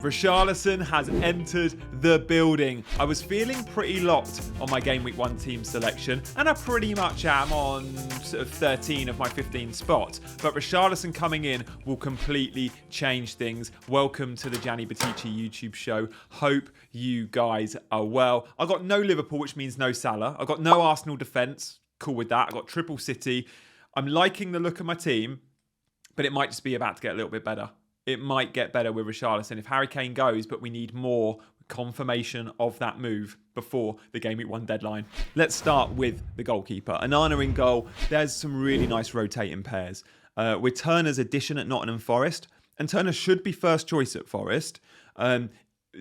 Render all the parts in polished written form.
Richarlison has entered the building. I was feeling pretty locked on my GW1 Team selection, and I pretty much am on sort of 13 of my 15 spots. But Richarlison coming in will completely change things. Welcome to the Gianni YouTube show. Hope you guys are well. I got no Liverpool, which means no Salah. I got no Arsenal defence. Cool with that. I got triple City. I'm liking the look of my team, but it might just be about to get a little bit better. It might get better with Richarlison if Harry Kane goes, but we need more confirmation of that move before the Game Week 1 deadline. Let's start with the goalkeeper. Onana in goal. There's some really nice rotating pairs. With Turner's addition at Nottingham Forest, and Turner should be first choice at Forest.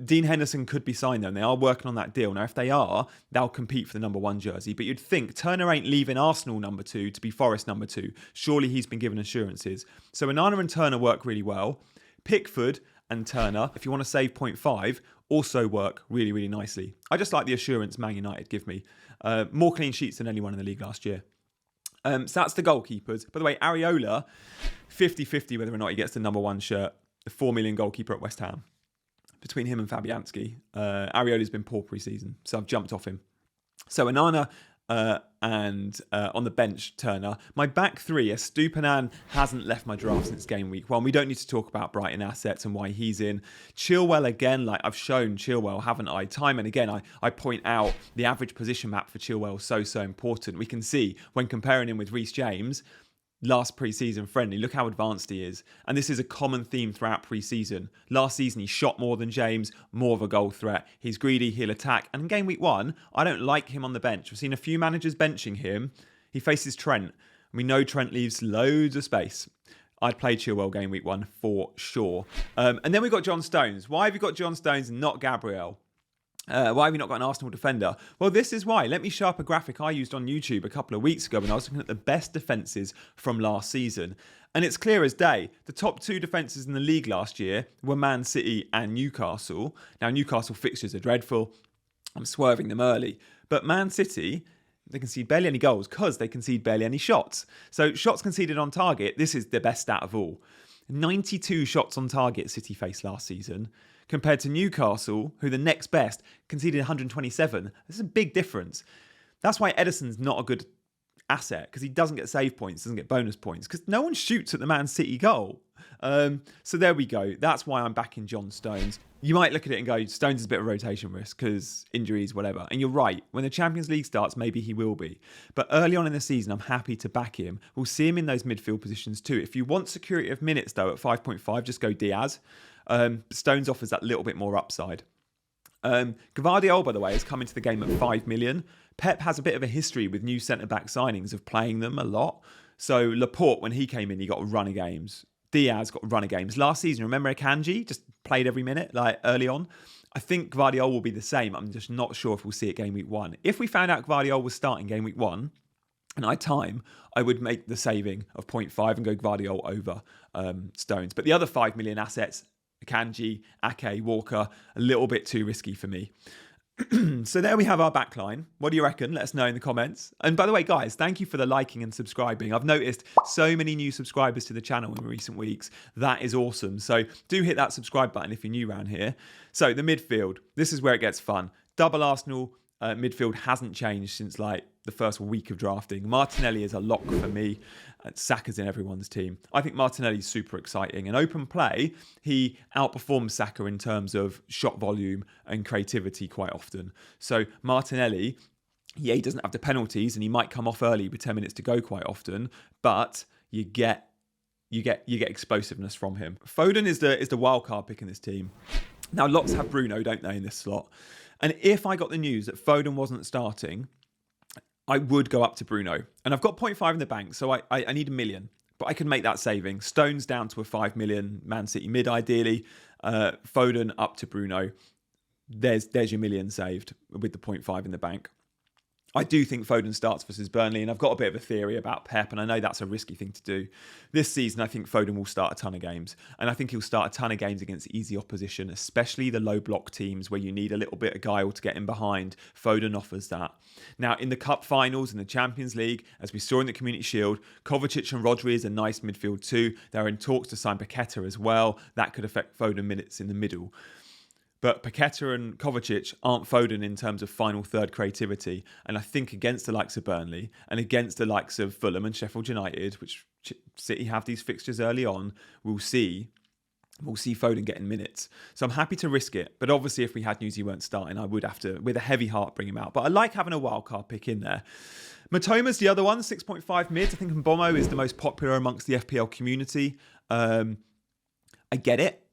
Dean Henderson could be signed though, and they are working on that deal. Now, if they are, they'll compete for the number 1 jersey. But you'd think Turner ain't leaving Arsenal number 2 to be Forest number 2. Surely he's been given assurances. So Onana and Turner work really well. Pickford and Turner, if you want to save 0.5, also work really, really nicely. I just like the assurance Man United give me. More clean sheets than anyone in the league last year. So that's the goalkeepers. By the way, Areola, 50-50 whether or not he gets the number 1 shirt. The 4 million goalkeeper at West Ham. Between him and Fabianski, Areola's been poor pre-season, so I've jumped off him. So Onana and on the bench, Turner. My back three, Estupiñán hasn't left my draft since game week 1. We don't need to talk about Brighton assets and why he's in. Chilwell again, like I've shown Chilwell, haven't I? Time and again, I point out the average position map for Chilwell is so important. We can see when comparing him with Reece James, last pre-season friendly, look how advanced he is. And this is a common theme throughout pre-season. Last season, he shot more than James, more of a goal threat. He's greedy, he'll attack. And in game week 1, I don't like him on the bench. I've seen a few managers benching him. He faces Trent. We know Trent leaves loads of space. I'd play Chilwell game week 1 for sure. And then we've got John Stones. Why have you got John Stones and not Gabriel? Why have you not got an Arsenal defender? Well, this is why. Let me show up a graphic I used on YouTube a couple of weeks ago when I was looking at the best defences from last season. And it's clear as day. The top 2 defences in the league last year were Man City and Newcastle. Now, Newcastle fixtures are dreadful. I'm swerving them early. But Man City, they concede barely any goals because they concede barely any shots. So shots conceded on target, this is the best stat of all. 92 shots on target City faced last season, compared to Newcastle, who the next best conceded 127. This is a big difference. That's why Ederson's not a good asset, because he doesn't get save points, doesn't get bonus points, because no one shoots at the Man City goal. So there we go. That's why I'm backing John Stones. You might look at it and go, Stones is a bit of a rotation risk because injuries, whatever. And you're right. When the Champions League starts, maybe he will be. But early on in the season, I'm happy to back him. We'll see him in those midfield positions too. If you want security of minutes, though, at 5.5, just go Diaz. Stones offers that little bit more upside. Gvardiol, by the way, has come into the game at 5 million. Pep has a bit of a history with new centre-back signings of playing them a lot. So Laporte, when he came in, he got a run of games. Diaz got a run of games. Last season, remember Akanji? Just played every minute, like early on. I think Gvardiol will be the same. I'm just not sure if we'll see it game week 1. If we found out Gvardiol was starting game week 1, and I had time, I would make the saving of 0.5 and go Gvardiol over Stones. But the other 5 million assets, Akanji, Ake, Walker, a little bit too risky for me. So there we have our backline. What do you reckon? Let us know in the comments. And by the way, guys, thank you for the liking and subscribing. I've noticed so many new subscribers to the channel in recent weeks. That is awesome. So do hit that subscribe button if you're new around here. So the midfield, this is where it gets fun. Double Arsenal midfield hasn't changed since like the first week of drafting. Martinelli is a lock for me. Saka's in everyone's team. I think Martinelli's super exciting. In open play, he outperforms Saka in terms of shot volume and creativity quite often. So Martinelli, yeah, he doesn't have the penalties and he might come off early with 10 minutes to go quite often, but you get explosiveness from him. Foden is the wild card pick in this team. Now, lots have Bruno, don't they, in this slot? And if I got the news that Foden wasn't starting, I would go up to Bruno. And I've got 0.5 in the bank, so I need 1 million. But I can make that saving. Stones down to a 5 million, Man City mid ideally. Foden up to Bruno. There's your 1 million saved with the 0.5 in the bank. I do think Foden starts versus Burnley, and I've got a bit of a theory about Pep, and I know that's a risky thing to do. This season, I think Foden will start a ton of games, and I think he'll start a ton of games against easy opposition, especially the low block teams where you need a little bit of guile to get in behind. Foden offers that. Now, in the Cup finals, in the Champions League, as we saw in the Community Shield, Kovacic and Rodri is a nice midfield too. They're in talks to sign Paqueta as well. That could affect Foden minutes in the middle. But Paqueta and Kovacic aren't Foden in terms of final third creativity. And I think against the likes of Burnley and against the likes of Fulham and Sheffield United, which City have these fixtures early on, we'll see Foden getting minutes. So I'm happy to risk it. But obviously, if we had news he weren't starting, I would have to, with a heavy heart, bring him out. But I like having a wildcard pick in there. Matoma's the other one, 6.5 mids. I think Mbomo is the most popular amongst the FPL community. I get it.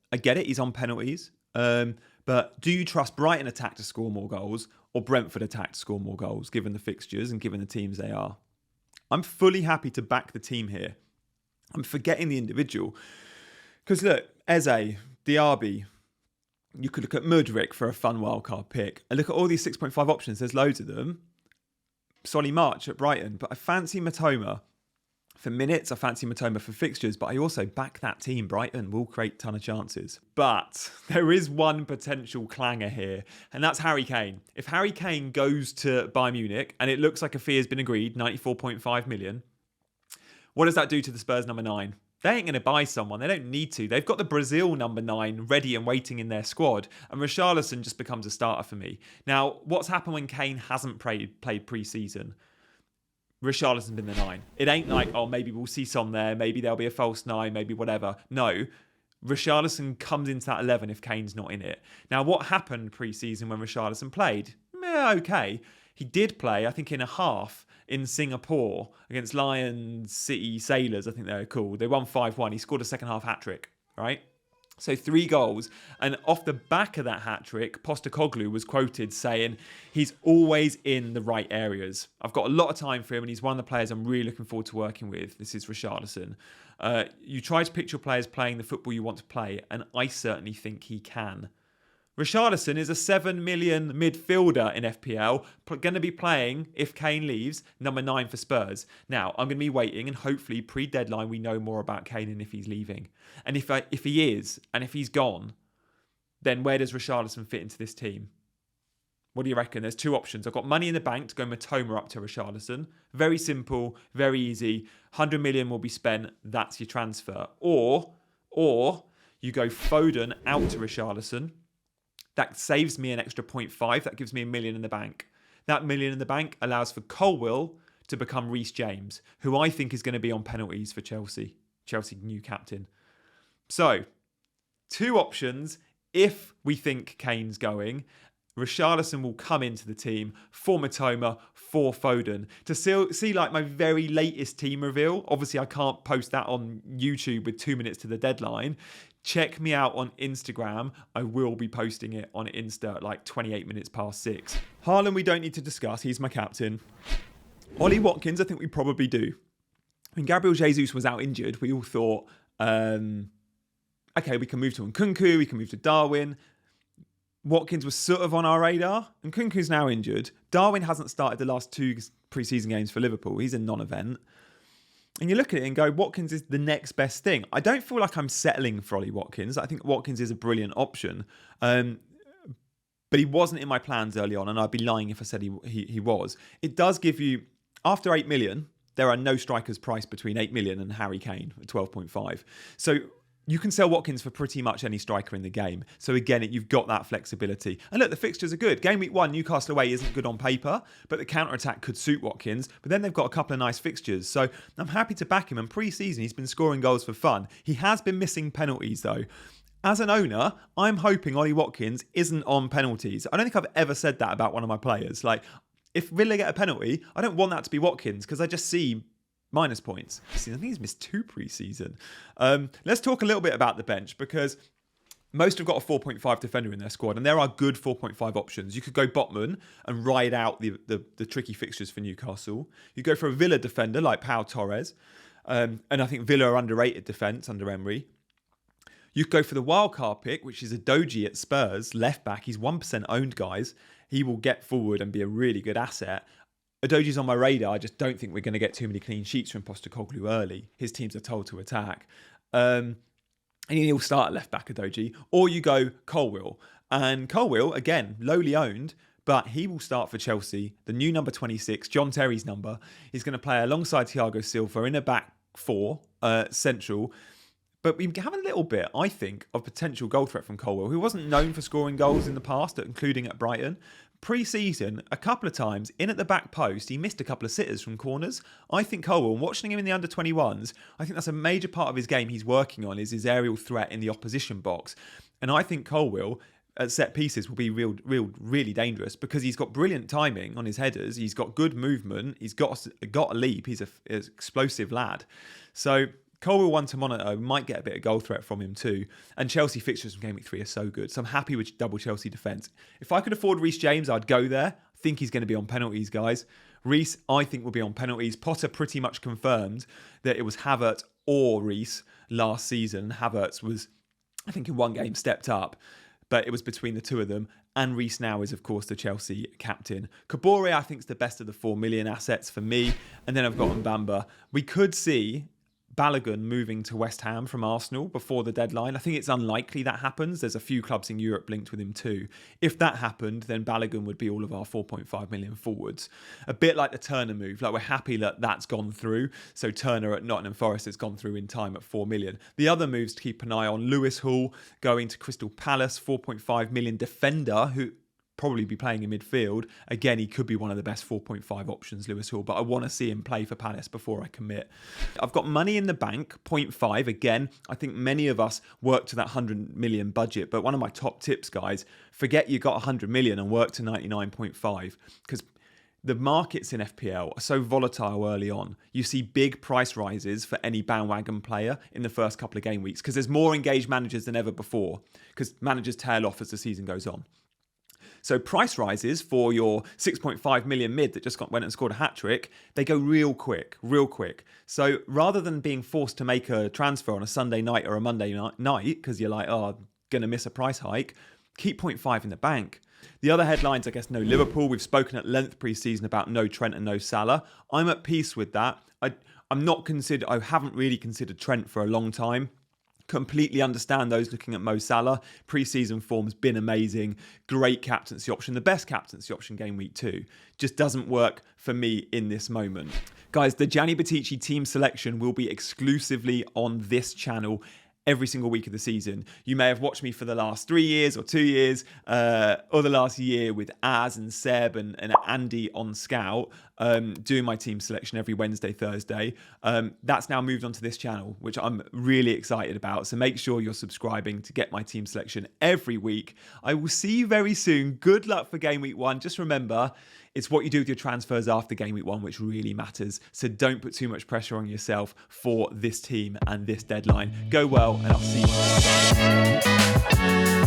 He's on penalties. But do you trust Brighton attack to score more goals or Brentford attack to score more goals, given the fixtures and given the teams they are? I'm fully happy to back the team here. I'm forgetting the individual. Because look, Eze, Diaby, you could look at Mudryk for a fun wildcard pick. And look at all these 6.5 options. There's loads of them. Solly March at Brighton. But I fancy Matoma for minutes, I fancy Matoma for fixtures, but I also back that team. Brighton will create a ton of chances. But there is one potential clanger here, and that's Harry Kane. If Harry Kane goes to Bayern Munich, and it looks like a fee has been agreed, 94.5 million, what does that do to the Spurs number 9? They ain't going to buy someone. They don't need to. They've got the Brazil number 9 ready and waiting in their squad, and Richarlison just becomes a starter for me. Now, what's happened when Kane hasn't played pre-season? Richarlison's been the 9. It ain't like, oh, maybe we'll see some there, maybe there'll be a false 9, maybe whatever. No, Richarlison comes into that 11 if Kane's not in it. Now, what happened pre-season when Richarlison played? Okay. He did play, I think, in a half in Singapore against Lions City Sailors, I think they're called. They won 5-1. He scored a second half hat-trick, right? So 3 goals. And off the back of that hat-trick, Postecoglou was quoted saying, he's always in the right areas. I've got a lot of time for him, and he's one of the players I'm really looking forward to working with. This is Richarlison. You try to picture players playing the football you want to play, and I certainly think he can. Richarlison is a 7 million midfielder in FPL, going to be playing, if Kane leaves, number 9 for Spurs. Now, I'm going to be waiting, and hopefully pre-deadline we know more about Kane and if he's leaving. And if he is, and if he's gone, then where does Richarlison fit into this team? What do you reckon? There's 2 options. I've got money in the bank to go Matoma up to Richarlison. Very simple, very easy. 100 million will be spent. That's your transfer. Or you go Foden out to Richarlison. That saves me an extra 0.5. That gives me $1 million in the bank. That $1 million in the bank allows for Colwill to become Reece James, who I think is going to be on penalties for Chelsea. Chelsea new captain. So, 2 options. If we think Kane's going, Richarlison will come into the team for Matoma, for Foden. To see like my very latest team reveal, obviously I can't post that on YouTube with 2 minutes to the deadline. Check me out on Instagram. I will be posting it on Insta at like 28 minutes past 6. Haaland we don't need to discuss. He's my captain. Ollie Watkins, I think we probably do. When Gabriel Jesus was out injured, we all thought, okay, we can move to Nkunku, we can move to Darwin. Watkins was sort of on our radar, and Nkunku's now injured. Darwin hasn't started the last 2 pre-season games for Liverpool. He's a non-event. And you look at it and go, Watkins is the next best thing. I don't feel like I'm settling for Ollie Watkins. I think Watkins is a brilliant option. But he wasn't in my plans early on, and I'd be lying if I said he was. It does give you, after 8 million, there are no strikers priced between 8 million and Harry Kane at 12.5. So you can sell Watkins for pretty much any striker in the game. So again, you've got that flexibility. And look, the fixtures are good. Game week 1, Newcastle away isn't good on paper, but the counter-attack could suit Watkins. But then they've got a couple of nice fixtures. So I'm happy to back him. And pre-season, he's been scoring goals for fun. He has been missing penalties, though. As an owner, I'm hoping Ollie Watkins isn't on penalties. I don't think I've ever said that about one of my players. Like, if Villa get a penalty, I don't want that to be Watkins, because I just see minus points. I think he's missed 2 pre-season. Let's talk a little bit about the bench, because most have got a 4.5 defender in their squad, and there are good 4.5 options. You could go Botman and ride out the tricky fixtures for Newcastle. You go for a Villa defender like Pau Torres, and I think Villa are underrated defence under Emery. You could go for the wildcard pick, which is a Doji at Spurs, left back. He's 1% owned, guys. He will get forward and be a really good asset. Udogi's on my radar. I just don't think we're going to get too many clean sheets from Postecoglou early. His teams are told to attack. And he'll start at left back, Udogi. Or you go Colwill. And Colwill, again, lowly owned, but he will start for Chelsea. The new number 26, John Terry's number. He's going to play alongside Thiago Silva in a back four, central. But we have a little bit, I think, of potential goal threat from Colwill, who wasn't known for scoring goals in the past, including at Brighton. Pre-season, a couple of times, in at the back post, he missed a couple of sitters from corners. I think Colwill, watching him in the under-21s, I think that's a major part of his game he's working on, is his aerial threat in the opposition box. And I think Colwill, at set pieces, will be really dangerous because he's got brilliant timing on his headers. He's got good movement. He's got a leap. He's an explosive lad. So Colwill one to monitor, might get a bit of goal threat from him too. And Chelsea fixtures from Game Week 3 are so good. So I'm happy with double Chelsea defence. If I could afford Reece James, I'd go there. I think he's going to be on penalties, guys. Reece, I think, will be on penalties. Potter pretty much confirmed that it was Havertz or Reece last season. Havertz was, I think, in one game stepped up, but it was between the two of them. And Reece now is, of course, the Chelsea captain. Kabore, I think, is the best of the 4 million assets for me. And then I've got Mbamba. We could see Balogun moving to West Ham from Arsenal before the deadline. I think it's unlikely that happens. There's a few clubs in Europe linked with him too. If that happened, then Balogun would be all of our 4.5 million forwards. A bit like the Turner move. Like, we're happy that that's gone through. So Turner at Nottingham Forest has gone through in time at 4 million. The other moves to keep an eye on: Lewis Hall going to Crystal Palace, 4.5 million defender who probably be playing in midfield. Again, he could be one of the best 4.5 options, Lewis Hall, but I want to see him play for Palace before I commit. I've got money in the bank, 0.5. Again, I think many of us work to that 100 million budget, but one of my top tips, guys, forget you got 100 million and work to 99.5, because the markets in FPL are so volatile early on. You see big price rises for any bandwagon player in the first couple of game weeks because there's more engaged managers than ever before, because managers tail off as the season goes on. So price rises for your 6.5 million mid that just went and scored a hat-trick, they go real quick. So rather than being forced to make a transfer on a Sunday night or a Monday night, because you're like, oh, going to miss a price hike, keep 0.5 in the bank. The other headlines, I guess, no Liverpool. We've spoken at length pre-season about no Trent and no Salah. I'm at peace with that. I haven't really considered Trent for a long time. Completely understand those looking at Mo Salah. Pre-season form's been amazing. Great captaincy option. The best captaincy option game week 2. Just doesn't work for me in this moment. Guys, the Gianni team selection will be exclusively on this channel every single week of the season. You may have watched me for the last 3 years or 2 years, or the last year with Az and Seb and Andy on Scout, doing my team selection every Wednesday, Thursday. That's now moved onto this channel, which I'm really excited about. So make sure you're subscribing to get my team selection every week. I will see you very soon. Good luck for Game Week 1. Just remember, it's what you do with your transfers after Game Week 1 which really matters. So don't put too much pressure on yourself for this team and this deadline. Go well, and I'll see you.